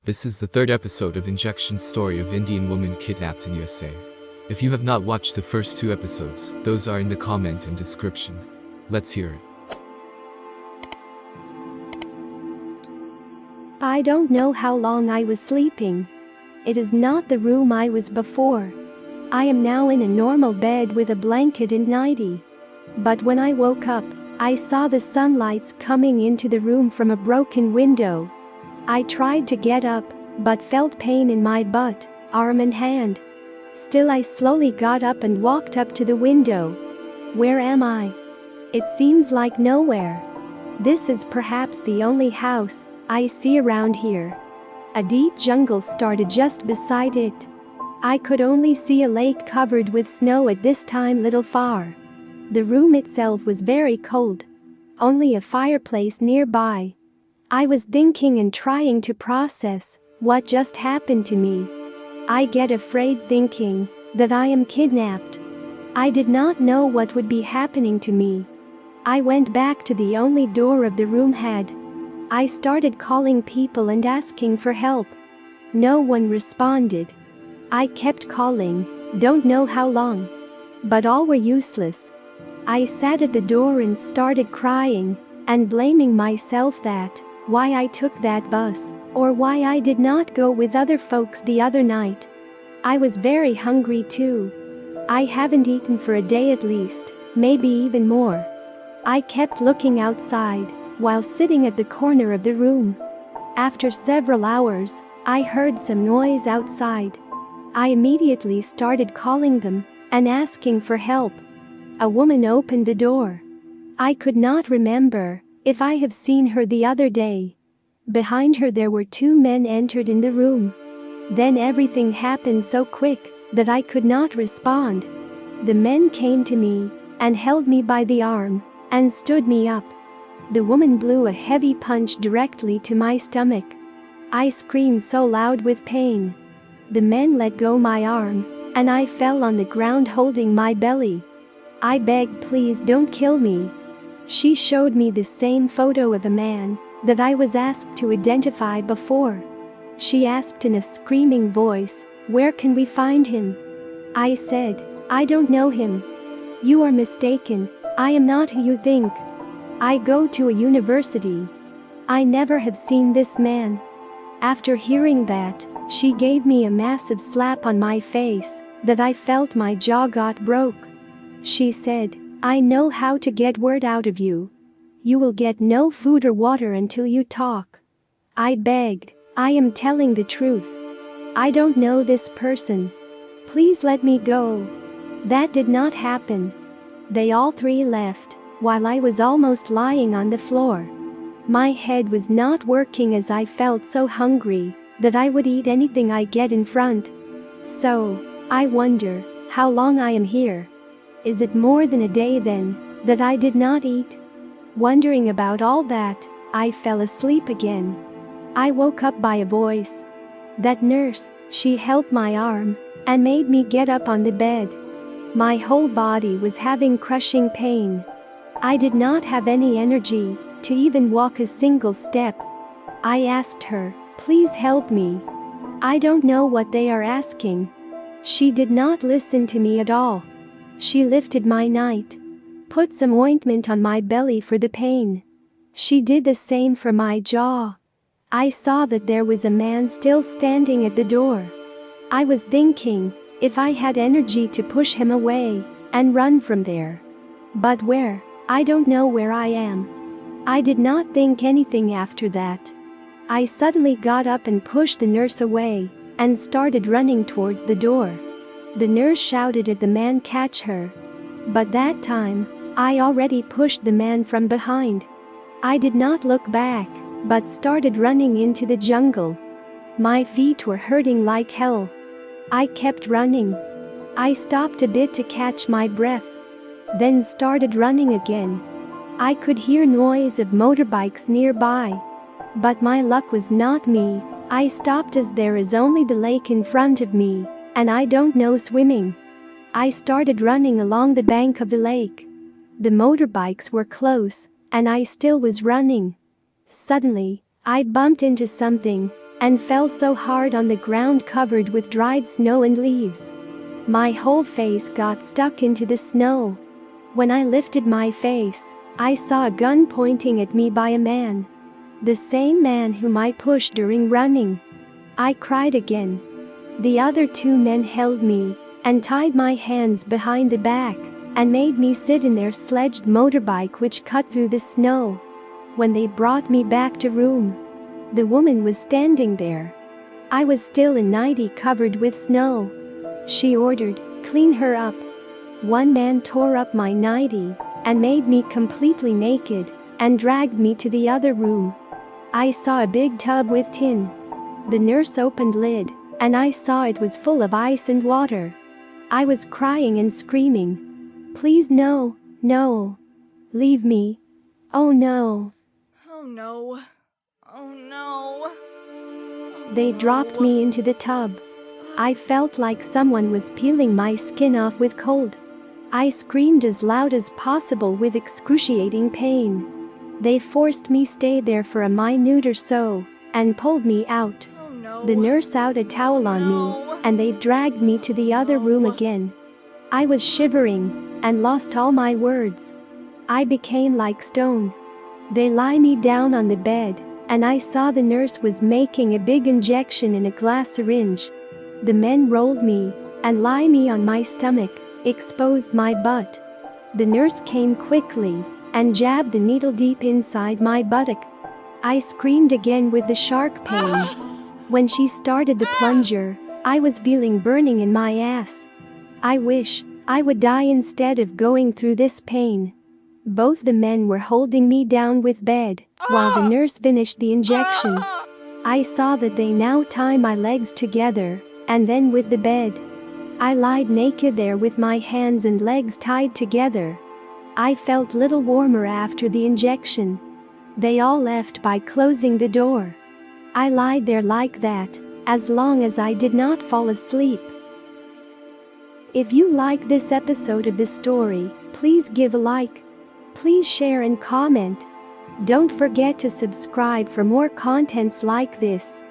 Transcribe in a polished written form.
This is the third episode of Injection story of Indian woman kidnapped in USA. If you have not watched the first two episodes, those are in the comment and description. Let's hear it. I don't know how long I was sleeping. It is not the room I was before. I am now in a normal bed with a blanket and nightie. But when I woke up, I saw the sunlights coming into the room from a broken window. I tried to get up, but felt pain in my butt, arm and hand. Still I slowly got up and walked up to the window. Where am I? It seems like nowhere. This is perhaps the only house I see around here. A deep jungle started just beside it. I could only see a lake covered with snow at this time little far. The room itself was very cold. Only a fireplace nearby. I was thinking and trying to process what just happened to me. I get afraid thinking that I am kidnapped. I did not know what would be happening to me. I went back to the only door of the room had. I started calling people and asking for help. No one responded. I kept calling, don't know how long. But all were useless. I sat at the door and started crying and blaming myself that why I took that bus or why I did not go with other folks the other night. I was very hungry too. I haven't eaten for a day at least, maybe even more. I kept looking outside while sitting at the corner of the room. After several hours, I heard some noise outside. I immediately started calling them and asking for help. A woman opened the door. I could not remember if I have seen her the other day. Behind her there were two men entered in the room. Then everything happened so quick that I could not respond. The men came to me and held me by the arm and stood me up. The woman blew a heavy punch directly to my stomach. I screamed so loud with pain. The men let go my arm, and I fell on the ground holding my belly. I begged, please don't kill me. She showed me the same photo of a man that I was asked to identify before. She asked in a screaming voice, where can we find him? I said, I don't know him. You are mistaken, I am not who you think. I go to a university. I never have seen this man. After hearing that, she gave me a massive slap on my face that I felt my jaw got broke. She said, I know how to get word out of you. You will get no food or water until you talk. I begged, I am telling the truth. I don't know this person. Please let me go. That did not happen. They all three left while I was almost lying on the floor. My head was not working as I felt so hungry that I would eat anything I get in front. So, I wonder how long I am here. Is it more than a day then that I did not eat? Wondering about all that, I fell asleep again. I woke up by a voice. That nurse, she held my arm and made me get up on the bed. My whole body was having crushing pain. I did not have any energy to even walk a single step. I asked her, please help me. I don't know what they are asking. She did not listen to me at all. She lifted my night, put some ointment on my belly for the pain. She did the same for my jaw. I saw that there was a man still standing at the door. I was thinking if I had energy to push him away and run from there. But where? I don't know where I am. I did not think anything after that. I suddenly got up and pushed the nurse away and started running towards the door. The nurse shouted at the man, catch her. But that time, I already pushed the man from behind. I did not look back, but started running into the jungle. My feet were hurting like hell. I kept running. I stopped a bit to catch my breath, then started running again. I could hear noise of motorbikes nearby. But my luck was not me. I stopped as there is only the lake in front of me, and I don't know swimming. I started running along the bank of the lake. The motorbikes were close, and I still was running. Suddenly, I bumped into something and fell so hard on the ground covered with dried snow and leaves. My whole face got stuck into the snow. When I lifted my face, I saw a gun pointing at me by a man. The same man whom I pushed during running. I cried again. The other two men held me and tied my hands behind the back and made me sit in their sledged motorbike which cut through the snow. When they brought me back to room, the woman was standing there. I was still in nightie covered with snow. She ordered, "Clean her up." One man tore up my nightie and made me completely naked and dragged me to the other room. I saw a big tub with tin. The nurse opened lid and I saw it was full of ice and water. I was crying and screaming, "Please no, no. Leave me. Oh no." Oh no. Oh no. They dropped me into the tub. I felt like someone was peeling my skin off with cold. I screamed as loud as possible with excruciating pain. They forced me stay there for a minute or so and pulled me out. Oh no. The nurse out a towel on me and they dragged me to the other room again. I was shivering and lost all my words. I became like stone. They lie me down on the bed and I saw the nurse was making a big injection in a glass syringe. The men rolled me and lie me on my stomach, exposed my butt. The nurse came quickly and jabbed the needle deep inside my buttock. I screamed again with the shark pain. When she started the plunger, I was feeling burning in my ass. I wish I would die instead of going through this pain. Both the men were holding me down with bed while the nurse finished the injection. I saw that they now tie my legs together and then with the bed. I lied naked there with my hands and legs tied together. I felt little warmer after the injection. They all left by closing the door. I lied there like that as long as I did not fall asleep. If you like this episode of the story, please give a like. Please share and comment. Don't forget to subscribe for more contents like this.